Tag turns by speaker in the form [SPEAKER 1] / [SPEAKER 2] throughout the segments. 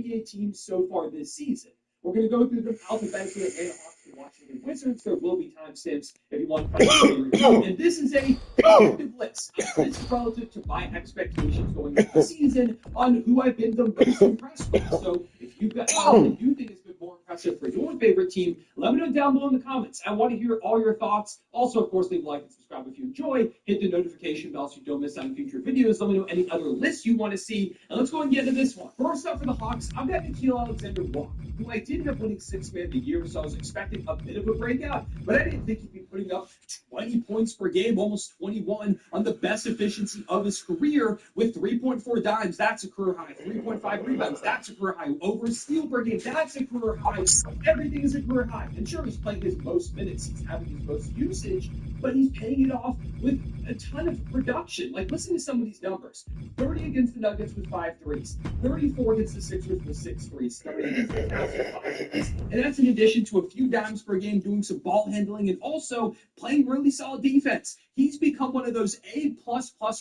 [SPEAKER 1] NBA teams so far this season. We're going to go through them alphabetically. Atlanta Hawks and Washington Wizards. There will be timestamps if you want to find your favorite team. And this is a objective list. This is relative to my expectations going into the season on who I've been the most impressed with. So if you've got something you think has been more impressive for your favorite team, let me know down below in the comments. I want to hear all your thoughts. Also, of course, leave a like and subscribe if you enjoy. Hit the notification bell so you don't miss out on future videos. Let me know any other lists you want to see. And let's go and get into this one. First up for the Hawks, I've got Nickeil Alexander-Walker, who I did have winning Sixth Man of the Year, so I was expecting a bit of a breakout, but I didn't think he'd be putting up 20 points per game, almost 21, on the best efficiency of his career with 3.4 dimes. That's a career high. 3.5 rebounds. That's a career high. Over a steal per game. That's a career high. Everything is a career high. And sure, he's playing his most minutes. He's having his most usage, but he's paying it off with a ton of production. Like, listen to some of these numbers. 30 against the Nuggets with 5 threes. 34 against the Sixers with 6 threes. 30 against the Cavs with 5 threes. And that's in addition to a few dimes per game, doing some ball handling, and also playing really solid defense. He's become one of those A++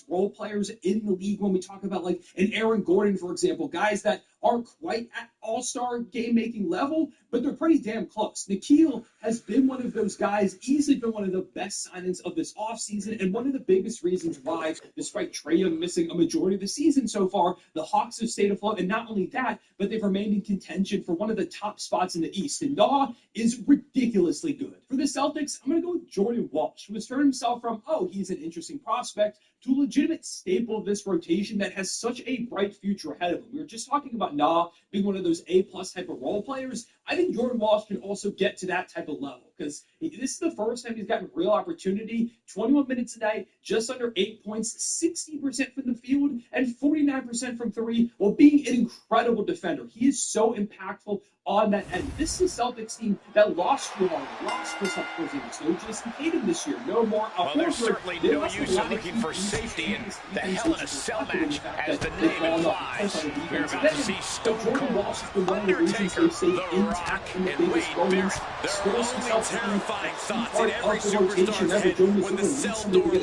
[SPEAKER 1] role players in the league when we talk about, like, an Aaron Gordon, for example, guys that aren't quite at all-star game-making level, but they're pretty damn close. Nickeil has been one of those guys, easily been one of the best signings of this offseason, and one of the biggest reasons why, despite Trae Young missing a majority of the season so far, the Hawks have stayed afloat, and not only that, but they've remained in contention for one of the top spots in the East. And Naw is ridiculously good. For the Celtics, I'm going to go with Jordan Walsh, who has turned himself from, oh, he's an interesting prospect, to a legitimate staple of this rotation that has such a bright future ahead of him. We were just talking about Nah being one of those A+ type of role players. I think Jordan Walsh can also get to that type of level, because this is the first time he's gotten real opportunity. 21 minutes a night, just under 8 points, 60% from the field, and 49% from three, while being an incredible defender. He is so impactful on that end. This is a Celtics team that lost Drew Holiday, lost Kristaps Porzingis, no Jason Tatum this year, no more.
[SPEAKER 2] Well, there's certainly no use in looking for safety in the Hell in a Cell match, as the name implies. We're about to see Stone Cold, Undertaker, The Rock, and Wade Barrett. There are only terrifying thoughts in every superstar's head when the cell door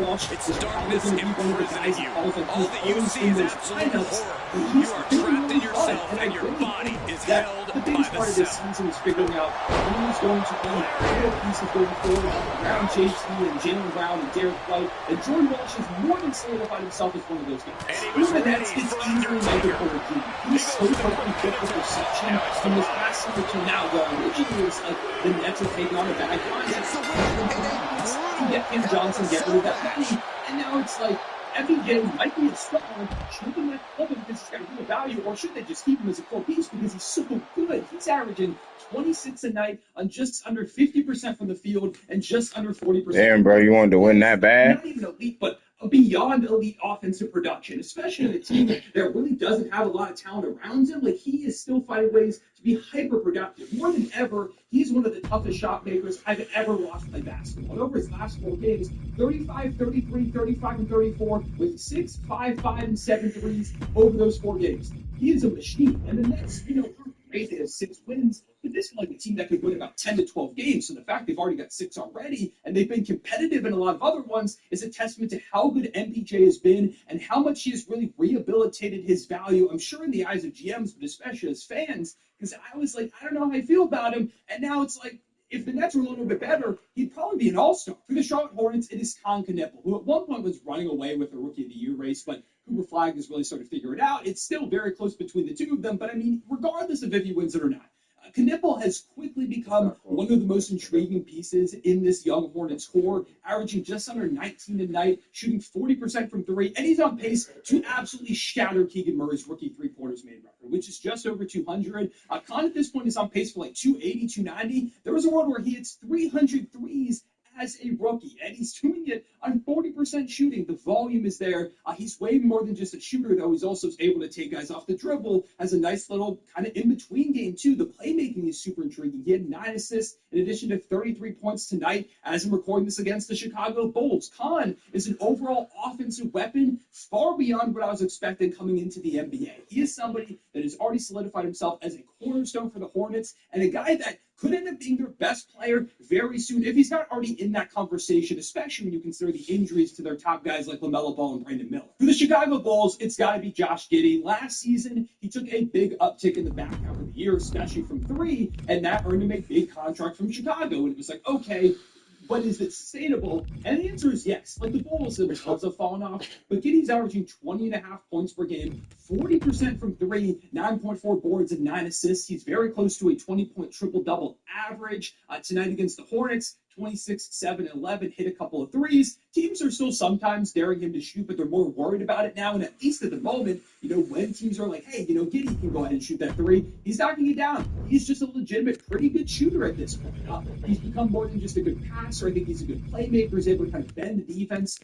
[SPEAKER 2] locks. It's darkness imprisoning you. All that you see is absolute horror. You are trapped in yourself, and your body is held
[SPEAKER 1] the
[SPEAKER 2] by
[SPEAKER 1] biggest
[SPEAKER 2] the
[SPEAKER 1] part of this
[SPEAKER 2] cell.
[SPEAKER 1] season is figuring out who's going to be real pieces going forward around JT and Jaylen Brown and Derek White. And Jordan Walsh has more than solidified himself as one of those guys.
[SPEAKER 2] And he was ready
[SPEAKER 1] it's
[SPEAKER 2] for
[SPEAKER 1] easily
[SPEAKER 2] Undertaker.
[SPEAKER 1] negative for the He's so perfectly fit for perception from this past season to now, where originally it was like the Nets are taking on a bad contract. Get Kim Johnson, get rid of that money, and now it's like MPJ might be a star. Should they not club him because he's got a real value, or should they just keep him as a core piece because he's so good? He's averaging 26 a night on just under 50% from the field and just under 40%.
[SPEAKER 3] Damn, bro, you wanted to win that bad?
[SPEAKER 1] Not even elite, but beyond elite offensive production, especially in a team that really doesn't have a lot of talent around him. Like, he is still finding ways to be hyper productive. More than ever, he's one of the toughest shot makers I've ever watched play basketball. And over his last 4 games, 35, 33, 35, and 34, with 6, 5, 5, and 7 threes over those 4 games. He is a machine. And the Nets, aren't great. They have 6 wins, but this is like a team that could win about 10 to 12 games. So the fact they've already got 6 already, and they've been competitive in a lot of other ones, is a testament to how good MPJ has been and how much he has really rehabilitated his value, I'm sure in the eyes of GMs, but especially as fans, because I was like, I don't know how I feel about him. And now it's like, if the Nets were a little bit better, he'd probably be an all-star. For the Charlotte Hornets, it is Con Knippel, who at one point was running away with the Rookie of the Year race, but Cooper Flagg has really started to figure it out. It's still very close between the two of them, but I mean, regardless of if he wins it or not, Knippel has quickly become one of the most intriguing pieces in this young Hornets core, averaging just under 19 a night, shooting 40% from 3, and he's on pace to absolutely shatter Keegan Murray's rookie three-pointers made record, which is just over 200. Con at this point is on pace for like 280, 290. There was a world where he hits 300 threes as a rookie, and he's doing it on 40% shooting. The volume is there. He's way more than just a shooter, though. He's also able to take guys off the dribble, has a nice little kind of in-between game, too. The playmaking is super intriguing. He had 9 assists in addition to 33 points tonight as I'm recording this against the Chicago Bulls. Con is an overall offensive weapon far beyond what I was expecting coming into the NBA. He is somebody that has already solidified himself as a cornerstone for the Hornets, and a guy that could end up being their best player very soon if he's not already in that conversation, especially when you consider the injuries to their top guys like LaMelo Ball and Brandon Miller. For the Chicago Bulls, it's got to be Josh Giddey. Last season, he took a big uptick in the back half of the year, especially from three, and that earned him a big contract from Chicago. And it was like, okay, but is it sustainable? And the answer is yes. Like the Bulls themselves have fallen off, but Giddey's averaging 20.5 points per game, 40% from three, 9.4 boards and 9 assists. He's very close to a 20-point triple-double average. Tonight against the Hornets, 26, 7, and 11, hit a couple of threes. Teams are still sometimes daring him to shoot, but they're more worried about it now. And at least at the moment, when teams are like, hey, Giddey can go ahead and shoot that three, he's knocking it down. He's just a legitimate, pretty good shooter at this point. He's become more than just a good passer. I think he's a good playmaker. He's able to kind of bend the defense.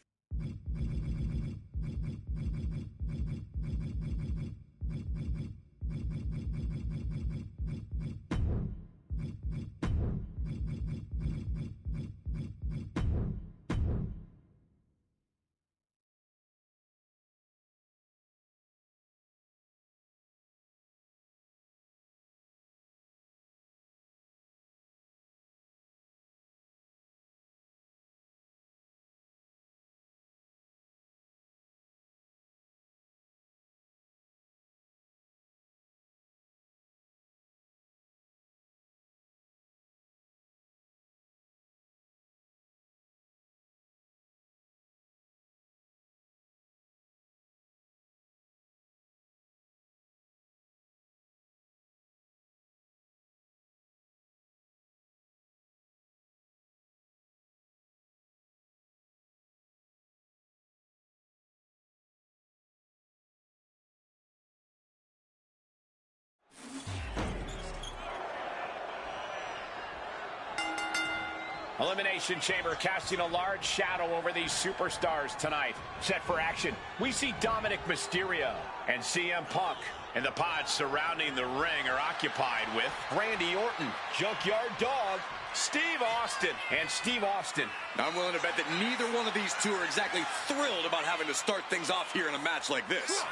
[SPEAKER 2] Elimination Chamber casting a large shadow over these superstars tonight. Set for action, we see Dominic Mysterio and CM Punk. And the pods surrounding the ring are occupied with Randy Orton, Junkyard Dog, Steve Austin, and Steve Austin.
[SPEAKER 4] I'm willing to bet that neither one of these two are exactly thrilled about having to start things off here in a match like this.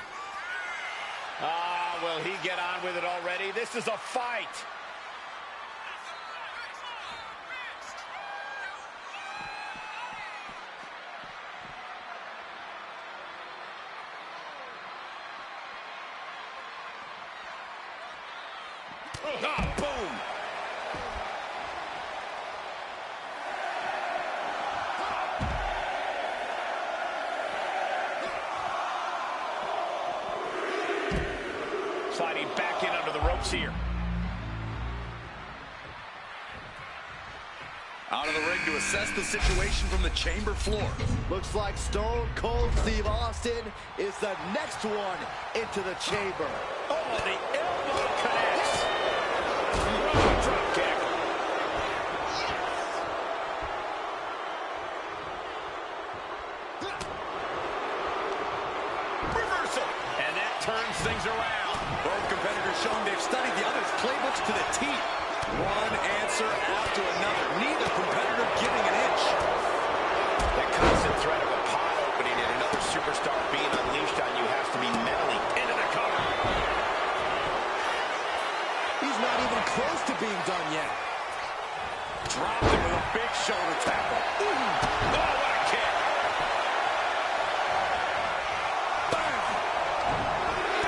[SPEAKER 2] Will he get on with it already? This is a fight. Oh, boom. Sliding back in under the ropes here.
[SPEAKER 4] Out of the ring to assess the situation from the chamber floor.
[SPEAKER 5] Looks like Stone Cold Steve Austin is the next one into the chamber.
[SPEAKER 2] Oh, the elbow connects. Drop kick. Reversal. And that turns things around.
[SPEAKER 4] Both competitors showing they've studied the other's playbooks to the T. One answer after another. Neither competitor giving an inch.
[SPEAKER 2] The constant threat of a pot opening and another superstar being unleashed on you has to be mentally into the cover.
[SPEAKER 5] He's not even close to being done yet.
[SPEAKER 4] Dropped him with a big shoulder tackle.
[SPEAKER 2] Oh, what a kick.
[SPEAKER 4] Bam!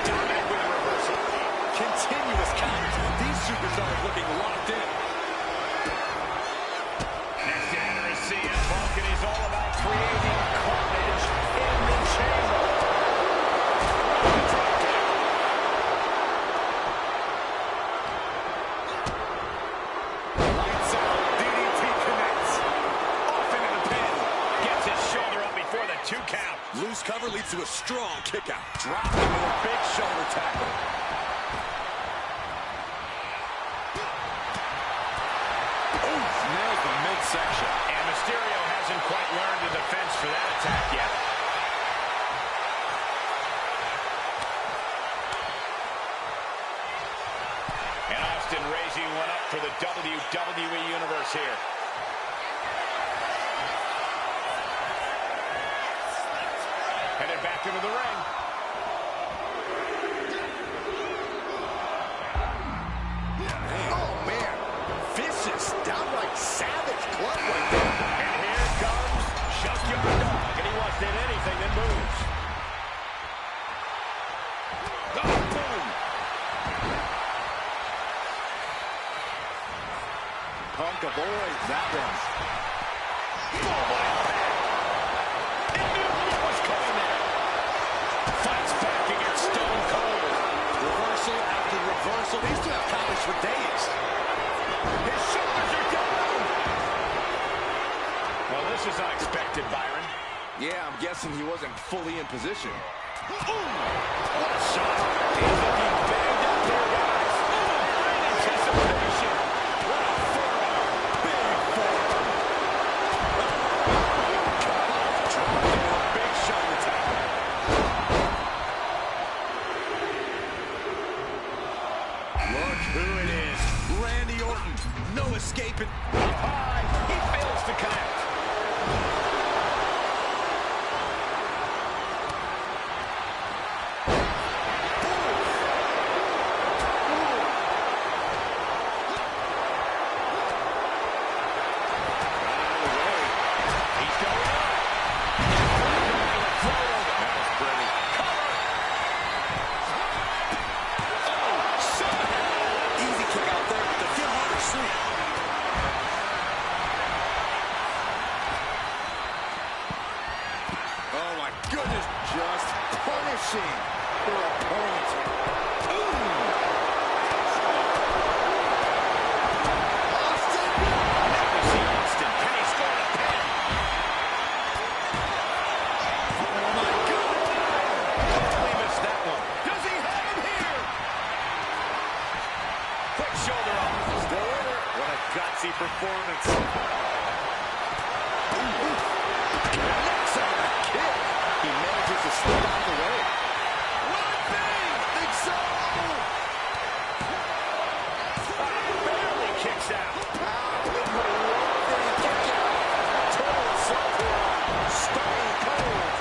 [SPEAKER 2] Dominic with a reversal.
[SPEAKER 4] Continuous counters. These superstars looking locked in.
[SPEAKER 2] Next to enter is CM Punk, and he's all about creating carnage in the chamber. Drop kick.
[SPEAKER 4] Lights out. DDT connects. Off into the pin.
[SPEAKER 2] Gets his shoulder up before the 2 count.
[SPEAKER 4] Loose cover leads to a strong kick out. Dropped him with a big shoulder tackle. Oof, nails the midsection.
[SPEAKER 2] And Mysterio hasn't quite learned the defense for that attack yet. And Austin raising one up for the WWE Universe here. Headed back into the ring.
[SPEAKER 4] Oh, man.
[SPEAKER 5] Punk avoids that one.
[SPEAKER 2] Oh, what impact. It knew what was coming there. Fights back against Stone Cold.
[SPEAKER 5] Reversal after reversal. These two have college for days.
[SPEAKER 2] His shoulders are down. Well, this is unexpected, Byron.
[SPEAKER 5] Yeah, I'm guessing he wasn't fully in position.
[SPEAKER 2] Ooh, what a shot. He's looking banged up there, guys. Ooh, great anticipation. What a forearm. Big forearm. Dropped into a big shoulder tackle.
[SPEAKER 5] Look who it is. Randy Orton. No escaping.
[SPEAKER 2] Up high. He fails to connect.
[SPEAKER 5] Oh my goodness, just punishing her opponent. Austin!
[SPEAKER 2] Now we see Austin. Can he score a pin?
[SPEAKER 5] Oh my God!
[SPEAKER 2] Totally missed that one.
[SPEAKER 5] Does he have him here?
[SPEAKER 2] Quick shoulder up.
[SPEAKER 5] Still in it.
[SPEAKER 2] What a gutsy performance.
[SPEAKER 5] Knocks out a kick. He manages to slip out of the way. Will it be? Think so.
[SPEAKER 2] Barely kicks out.
[SPEAKER 5] With the rope kick out. Total assault here. Stone cold.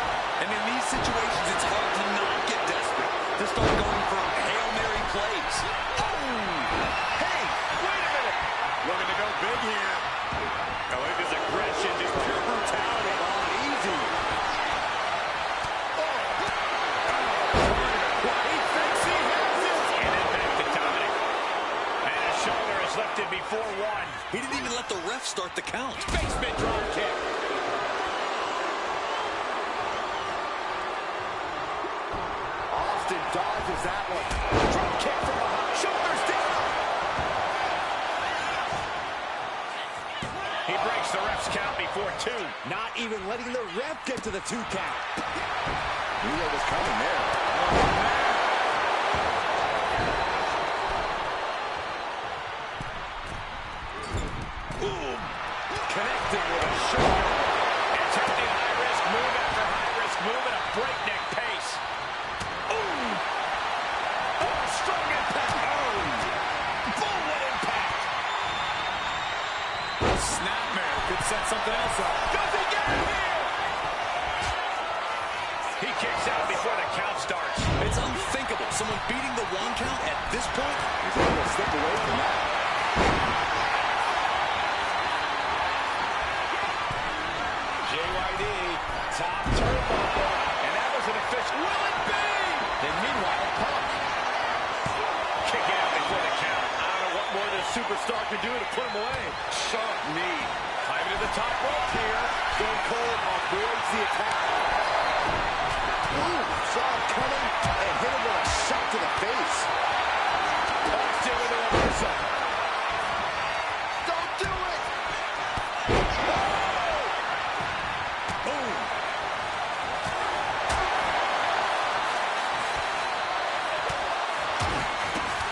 [SPEAKER 5] And in these situations, it's hard to not get desperate. To start going for Hail Mary plays. Oh!
[SPEAKER 2] Hey, wait a minute. Looking to go big here. I like his aggression, just pure brutality.
[SPEAKER 5] On easy.
[SPEAKER 2] He thinks he has it. And then back to Dominic. And his shoulder is lifted before one.
[SPEAKER 5] He didn't even let the ref start the count.
[SPEAKER 2] Basement drop kick.
[SPEAKER 5] Austin dodges that one.
[SPEAKER 2] Drop kick from behind. Shoulders down. He breaks the ref's count before two.
[SPEAKER 5] Not even letting the ref get to the 2 count. Knew what was coming there.
[SPEAKER 2] Boom. Connected with a shoulder. Attempting high-risk move after high-risk move at a breakneck pace. Ooh. Oh, strong impact. Oh. Boom, what impact.
[SPEAKER 5] Snapmare could set something else up.
[SPEAKER 2] Does he get it here? He kicks out before the count starts.
[SPEAKER 5] It's unthinkable. Someone beating the 1 count at this point is able to slip away from that.
[SPEAKER 2] JYD, top turnbuckle, and that was an official. Will it be? And meanwhile, Punk. Kicking out before the count. I don't know what more this superstar can do to put him away. Sharp knee. Climbing to the top rope here.
[SPEAKER 5] Stone Cold avoids the attack. Ooh, saw him coming and hit him with a shot to the face.
[SPEAKER 2] Austin with a reversal.
[SPEAKER 5] Don't do it!
[SPEAKER 2] Boom.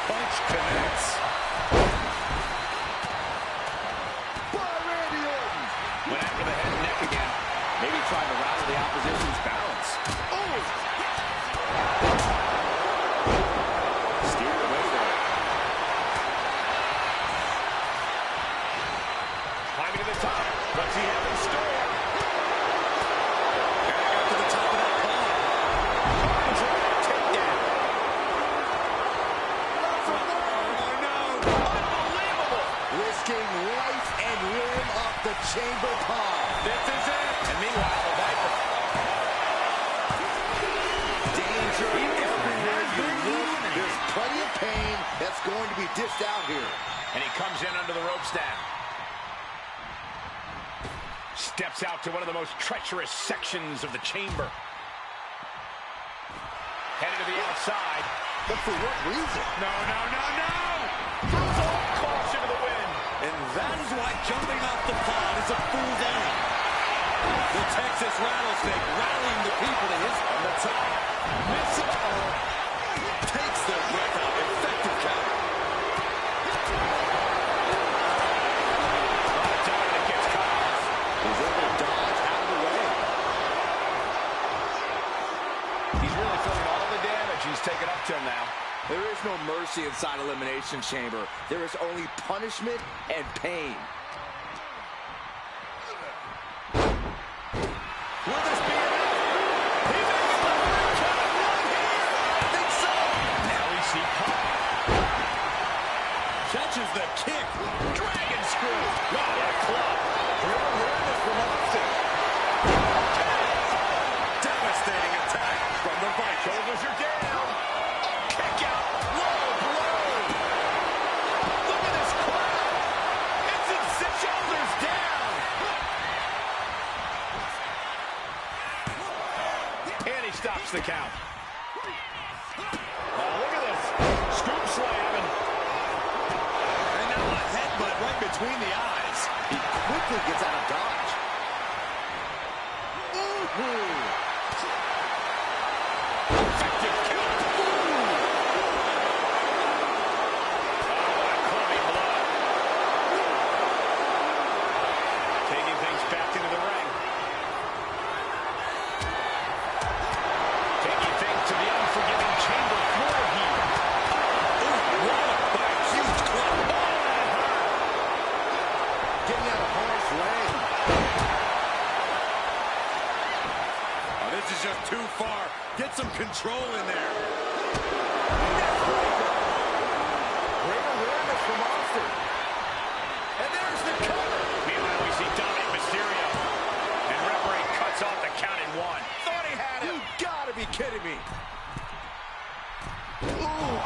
[SPEAKER 2] Punch connects.
[SPEAKER 5] By Randy Orton.
[SPEAKER 2] Went after the head and neck again.
[SPEAKER 5] Maybe trying to rattle the opposition's balance. Oh! Steered away there.
[SPEAKER 2] Climbing to the top. What's he have in store?
[SPEAKER 5] Back up to the top of that pole.
[SPEAKER 2] Finds a takedown.
[SPEAKER 5] Oh, no.
[SPEAKER 2] Unbelievable.
[SPEAKER 5] Risking life and limb off the chamber pond.
[SPEAKER 2] This is it. And meanwhile, the Viper.
[SPEAKER 5] Danger everywhere you look. There's plenty of pain that's going to be dished out here.
[SPEAKER 2] And he comes in under the ropes now. Steps out to one of the most treacherous sections of the chamber. Headed to the outside.
[SPEAKER 5] But for what reason?
[SPEAKER 2] No. Throws all caution to the wind.
[SPEAKER 5] And that is why jumping off the pod is a fool's errand. The Texas Rattlesnake rallying the people to his on the top. Missing. Takes their breath out. Effective counter.
[SPEAKER 2] Dominic gets cut off.
[SPEAKER 5] He's able to dodge out of the way.
[SPEAKER 2] He's really feeling all the damage he's taken up till now.
[SPEAKER 5] There is no mercy inside Elimination Chamber. There is only punishment and pain. Will this be enough? He may get the third count right here. I think so.
[SPEAKER 2] Now we see Paul.
[SPEAKER 5] Catches the kick.
[SPEAKER 2] Dragon screw. What a club.
[SPEAKER 5] Real awareness from Austin. Devastating attack from the Vikings.
[SPEAKER 2] Shoulders are down. Kick out.
[SPEAKER 5] Low blow.
[SPEAKER 2] Look at this crowd. It's insane. Shoulders down. And he stops the count. Oh, look at this. Scoop slam.
[SPEAKER 5] And now a headbutt right between the eyes. He quickly gets out of dodge. Ooh.
[SPEAKER 2] Effective count. Clubbing blow. Taking things back into the ring. Taking things to the unforgiving chamber floor here.
[SPEAKER 5] Walloped by a huge club. Getting out of harm's way. Oh, this is just too far. Get some control in there. Great awareness from Austin. And there's the cover.
[SPEAKER 2] Meanwhile, we see Dominic Mysterio. And referee cuts off the count in one.
[SPEAKER 5] Thought he had him. You gotta be kidding me. Ooh,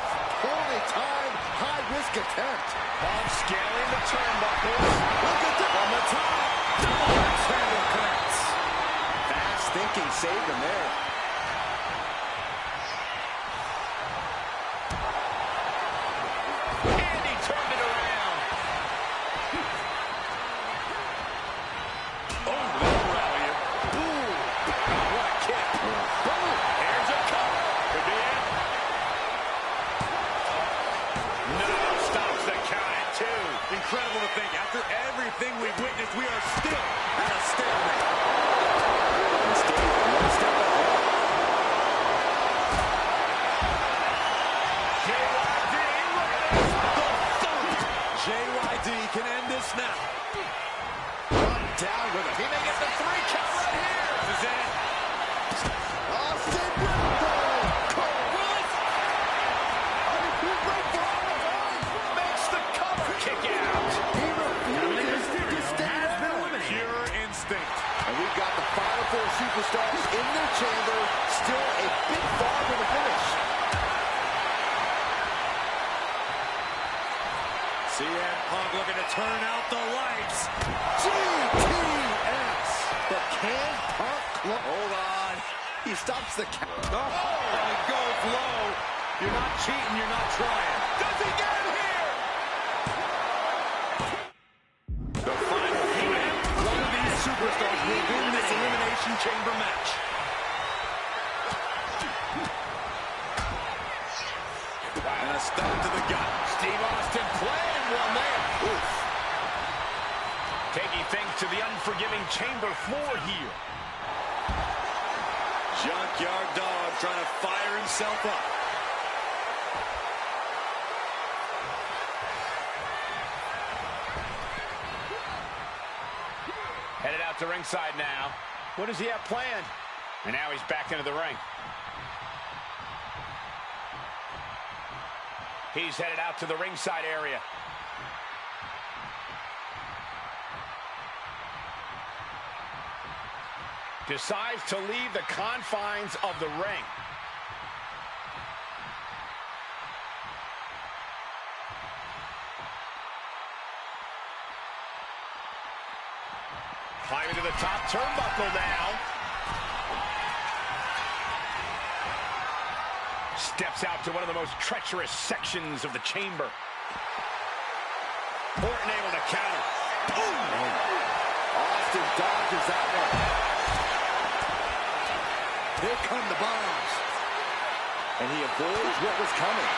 [SPEAKER 5] poorly timed, high-risk attempt.
[SPEAKER 2] Bob scaling the turnbuckles.
[SPEAKER 5] Look at that on the top. Double handle connects. Fast thinking saved him there.
[SPEAKER 2] And he turned it around.
[SPEAKER 5] Oh, that'll rally you. Ooh, what a kick. Boom.
[SPEAKER 2] Here's a cover. Could be it. No, stops the count at two.
[SPEAKER 5] Incredible to think. After everything we've witnessed, we are still at a stalemate. And staying one step ahead.
[SPEAKER 2] JYD, look at this.
[SPEAKER 5] The thump. JYD can end this now. Run down with him. He may get the 3 count right here.
[SPEAKER 2] This is it.
[SPEAKER 5] Austin Wilson. Cole Willis. Right for all the time.
[SPEAKER 2] Makes the cover. Kick out.
[SPEAKER 5] He refuses to stay down.
[SPEAKER 2] Pure instinct.
[SPEAKER 5] And we've got the Final Four superstars in their chamber. Still a bit far from the finish. CM Punk looking to turn out the lights. GTS. But can Punk hold on? He stops the count. Oh, and he goes low. You're not cheating, you're not trying. Does he get him here? The final three. One of these superstars will win this Elimination Chamber match. And a stomp to the gut.
[SPEAKER 2] Steve Austin playing one there. Oof. Taking things to the unforgiving chamber floor here.
[SPEAKER 5] Junkyard Dog trying to fire himself up.
[SPEAKER 2] Headed out to ringside now. What does he have planned? And now he's back into the ring. He's headed out to the ringside area. Decides to leave the confines of the ring. Climbing to the top turnbuckle now. Steps out to one of the most treacherous sections of the chamber. Orton able to counter. Boom!
[SPEAKER 5] Austin dodges that one. Here come the bombs. And he avoids what was coming.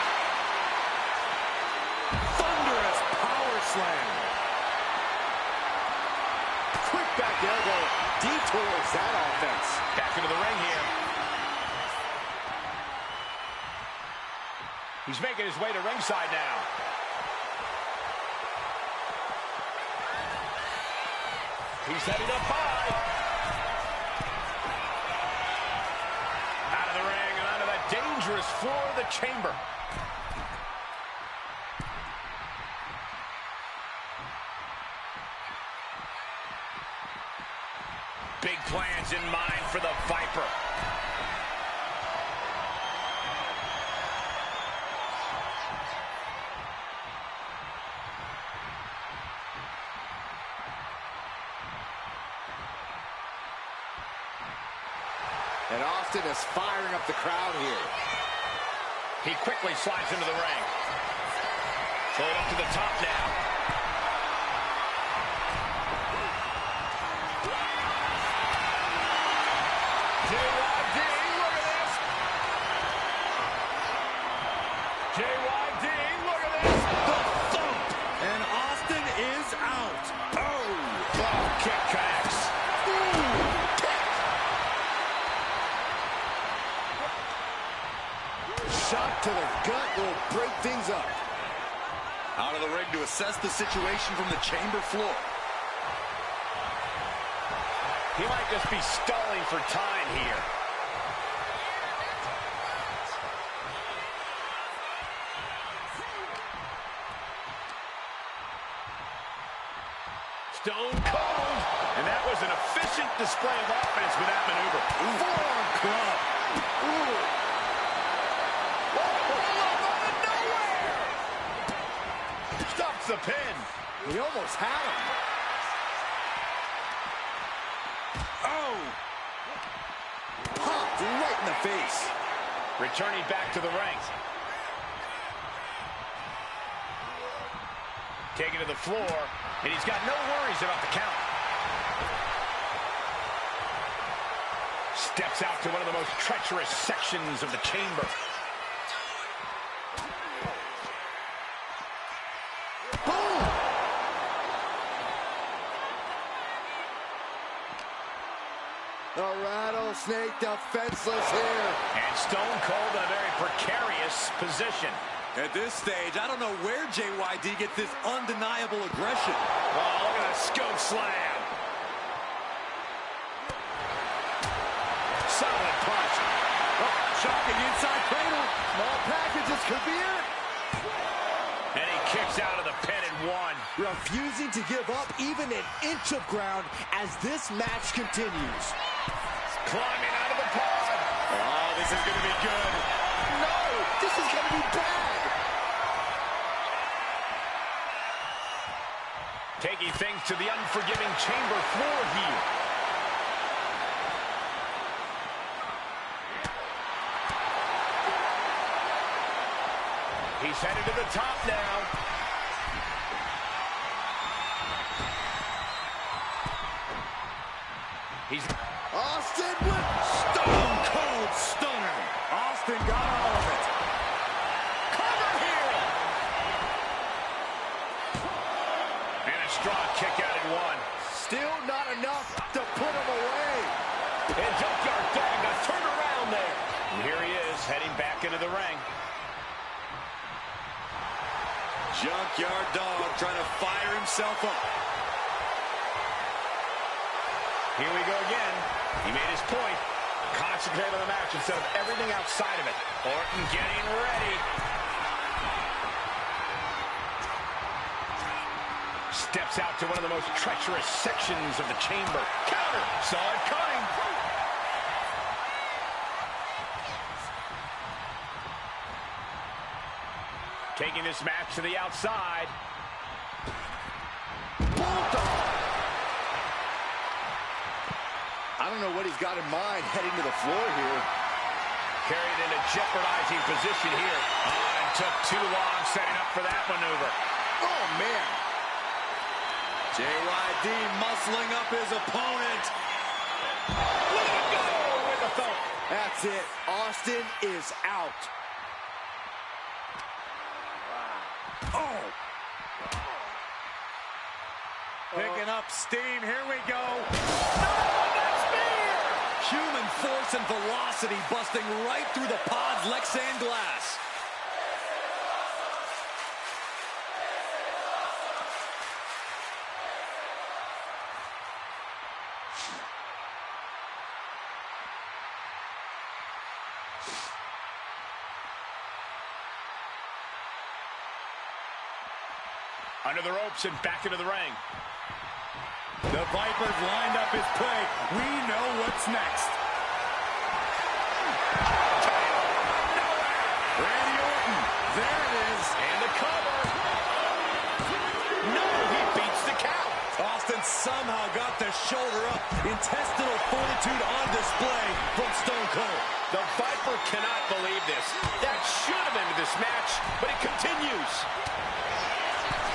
[SPEAKER 5] Thunderous power slam. Quick back elbow detours that offense.
[SPEAKER 2] Back into the ring here. He's making his way to ringside now. He's headed up high. Out of the ring and onto that dangerous floor of the chamber. Big plans in mind for the Viper.
[SPEAKER 5] And Austin is firing up the crowd here.
[SPEAKER 2] He quickly slides into the ring. Throw it up to the top now. JYD, look at this. JYD, look at this.
[SPEAKER 5] The thump. And Austin is out. Oh.
[SPEAKER 2] Kick connects.
[SPEAKER 5] Shot to the gut will break things up. Out of the ring to assess the situation from the chamber floor.
[SPEAKER 2] He might just be stalling for time here. Stone Cold. And that was an efficient display of offense with that maneuver.
[SPEAKER 5] Forearm club. Ooh.
[SPEAKER 2] Stops the pin.
[SPEAKER 5] He almost had him. Oh! Popped right in the face.
[SPEAKER 2] Returning back to the ring. Taken to the floor, and he's got no worries about the count. Steps out to one of the most treacherous sections of the chamber.
[SPEAKER 5] The rattlesnake defenseless here.
[SPEAKER 2] And Stone Cold in a very precarious position.
[SPEAKER 4] At this stage, I don't know where JYD gets this undeniable aggression.
[SPEAKER 2] Oh, look at that scope slam. Solid punch.
[SPEAKER 5] Oh, shocking inside cradle. Small packages could be it.
[SPEAKER 2] And he kicks out of the pin and one.
[SPEAKER 5] Refusing to give up even an inch of ground as this match continues.
[SPEAKER 2] Climbing out of the pod.
[SPEAKER 4] Oh, this is going to be good.
[SPEAKER 5] No, this is going to be bad.
[SPEAKER 2] Taking things to the unforgiving chamber floor here. He's headed to the top now. He's
[SPEAKER 5] Austin with Stone Cold Stunner. Austin got all of it.
[SPEAKER 2] cover here. And a strong kick out at one.
[SPEAKER 5] Still not enough to put him away.
[SPEAKER 2] And Junkyard Dog got turned around there. And here he is heading back into the ring.
[SPEAKER 4] Junkyard Dog trying to fire himself up.
[SPEAKER 2] Here we go again. He made his point. Concentrate on the match instead of everything outside of it. Orton getting ready. Steps out to one of the most treacherous sections of the chamber. Counter. Saw it coming. Taking this match to the outside.
[SPEAKER 4] don't know what he's got in mind heading to the floor here.
[SPEAKER 2] Carried in a jeopardizing position here. And took too long setting up for that maneuver.
[SPEAKER 4] Oh, man. JYD muscling up his opponent.
[SPEAKER 2] Look at go with the thump.
[SPEAKER 4] That's it. Austin is out. Oh.
[SPEAKER 5] Picking up steam. Here we go.
[SPEAKER 4] Human force and velocity busting right through the pod's Lexan glass.
[SPEAKER 2] Under the ropes and back into the ring.
[SPEAKER 5] The Viper's lined up his prey. We know what's next. Randy Orton. There it is.
[SPEAKER 2] And the cover. No, he beats the count.
[SPEAKER 4] Austin somehow got the shoulder up. Intestinal fortitude on display from Stone Cold.
[SPEAKER 2] The Viper cannot believe this. That should have ended this match, but it continues.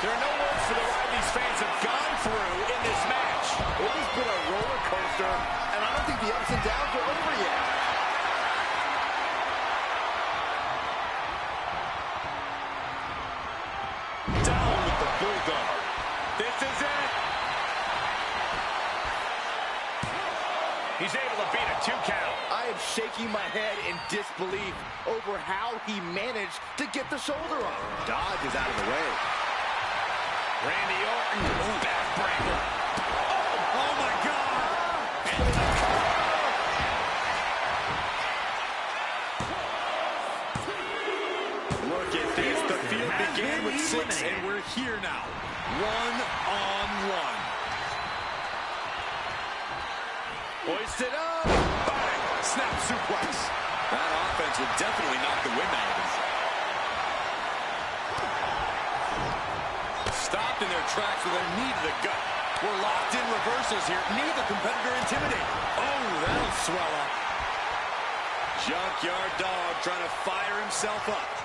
[SPEAKER 2] There are no words for the ride these fans have gone through in this match.
[SPEAKER 4] It has been a roller coaster, and I don't think the ups and downs are over yet.
[SPEAKER 5] Down with the Bulldog. This is it.
[SPEAKER 2] He's able to beat a 2 count.
[SPEAKER 4] I am shaking my head in disbelief over how he managed to get the shoulder up. Dodge is out of the way.
[SPEAKER 2] Randy Orton, backbreaker.
[SPEAKER 5] Oh, my God.
[SPEAKER 2] And the
[SPEAKER 4] Look at this. The field began with 6, and we're here now. 1-on-1. Hoisted up. Bang. Snap suplex. That offense would definitely knock the wind out of him. Stopped in their tracks with a knee to the gut. We're locked in reversals here. Neither competitor intimidated. Oh, that'll swell up. Junkyard Dog trying to fire himself up.